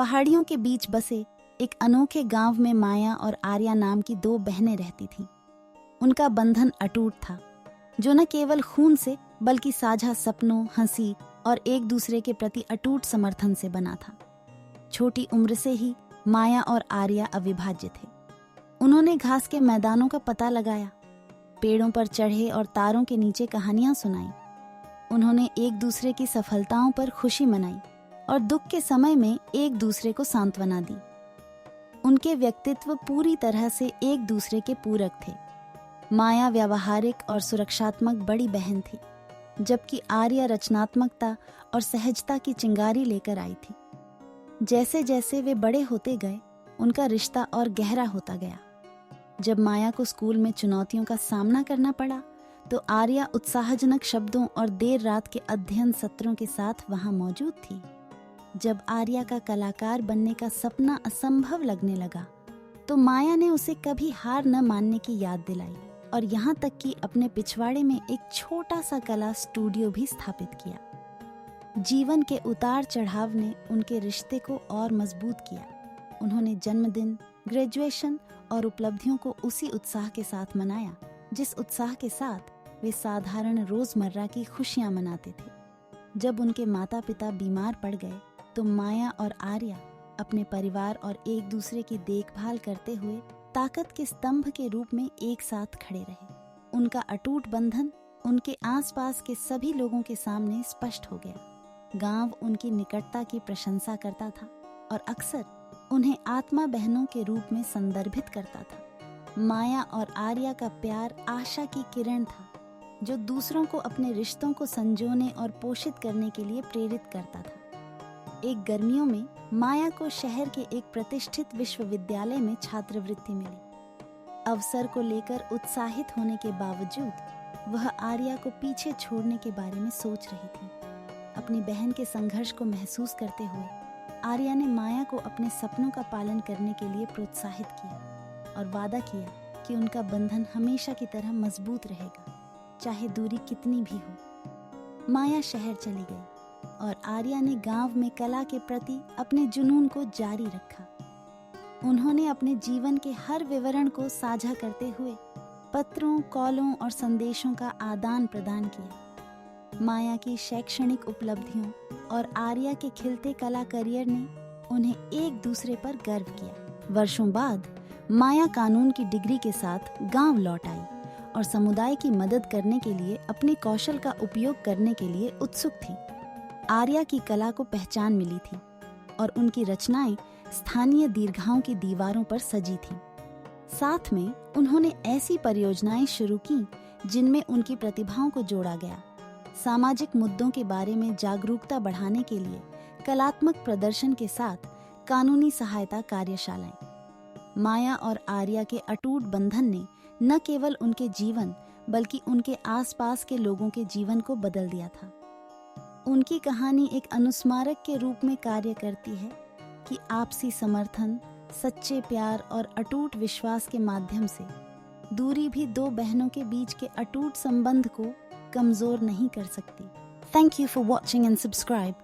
पहाड़ियों के बीच बसे एक अनोखे गांव में माया और आर्या नाम की दो बहनें रहती थीं। उनका बंधन अटूट था, जो न केवल खून से बल्कि साझा सपनों, हंसी और एक दूसरे के प्रति अटूट समर्थन से बना था। छोटी उम्र से ही माया और आर्या अविभाज्य थे। उन्होंने घास के मैदानों का पता लगाया, पेड़ों पर चढ़े और तारों के नीचे कहानियां सुनाई। उन्होंने एक दूसरे की सफलताओं पर खुशी मनाई और दुख के समय में एक दूसरे को सांत्वना दी। उनके व्यक्तित्व पूरी तरह से एक दूसरे के पूरक थे। माया व्यावहारिक और सुरक्षात्मक बड़ी बहन थी, जबकि आर्या रचनात्मकता और सहजता की चिंगारी लेकर आई थी। जैसे जैसे वे बड़े होते गए, उनका रिश्ता और गहरा होता गया। जब माया को स्कूल में चुनौतियों का सामना करना पड़ा, तो आर्या उत्साहजनक शब्दों और देर रात के अध्ययन सत्रों के साथ वहां मौजूद थी। जब आर्या का कलाकार बनने का सपना असंभव लगने लगा, तो माया ने उसे कभी हार न मानने की याद दिलाई और यहाँ तक कि अपने पिछवाड़े में एक छोटा सा कला स्टूडियो भी स्थापित किया। जीवन के उतार चढ़ाव ने उनके रिश्ते को और मजबूत किया। उन्होंने जन्मदिन, ग्रेजुएशन और उपलब्धियों को उसी उत्साह के साथ मनाया, जिस उत्साह के साथ वे साधारण रोजमर्रा की खुशियां मनाते थे। जब उनके माता पिता बीमार पड़ गए, तो माया और आर्या अपने परिवार और एक दूसरे की देखभाल करते हुए ताकत के स्तंभ के रूप में एक साथ खड़े रहे। उनका अटूट बंधन उनके आसपास के सभी लोगों के सामने स्पष्ट हो गया। गांव उनकी निकटता की प्रशंसा करता था और अक्सर उन्हें आत्मा बहनों के रूप में संदर्भित करता था। माया और आर्या का प्यार आशा की किरण था, जो दूसरों को अपने रिश्तों को संजोने और पोषित करने के लिए प्रेरित करता था। एक गर्मियों में माया को शहर के एक प्रतिष्ठित विश्वविद्यालय में छात्रवृत्ति मिली। अवसर को लेकर उत्साहित होने के बावजूद वह आर्या को पीछे छोड़ने के बारे में सोच रही थी। अपनी बहन के संघर्ष को महसूस करते हुए आर्या ने माया को अपने सपनों का पालन करने के लिए प्रोत्साहित किया और वादा किया कि उनका बंधन हमेशा की तरह मजबूत रहेगा, चाहे दूरी कितनी भी हो। माया शहर चली गई और आर्या ने गांव में कला के प्रति अपने जुनून को जारी रखा। उन्होंने अपने जीवन के हर विवरण को साझा करते हुए पत्रों, कॉलों और संदेशों का आदान प्रदान किया। माया की शैक्षणिक उपलब्धियों और आर्या के खिलते कला करियर ने उन्हें एक दूसरे पर गर्व किया। वर्षों बाद माया कानून की डिग्री के साथ गांव लौट आई और समुदाय की मदद करने के लिए अपने कौशल का उपयोग करने के लिए उत्सुक थी। आर्या की कला को पहचान मिली थी और उनकी रचनाएं स्थानीय दीर्घाओं की दीवारों पर सजी थीं। साथ में उन्होंने ऐसी परियोजनाएं शुरू की जिनमें उनकी प्रतिभाओं को जोड़ा गया। सामाजिक मुद्दों के बारे में जागरूकता बढ़ाने के लिए कलात्मक प्रदर्शन के साथ कानूनी सहायता कार्यशालाएं। माया और आर्या के अटूट बंधन ने न केवल उनके जीवन बल्कि उनके आसपास के लोगों के जीवन को बदल दिया था। उनकी कहानी एक अनुस्मारक के रूप में कार्य करती है कि आपसी समर्थन, सच्चे प्यार और अटूट विश्वास के माध्यम से दूरी भी दो बहनों के बीच के अटूट संबंध को कमजोर नहीं कर सकती। Thank you for watching and subscribe.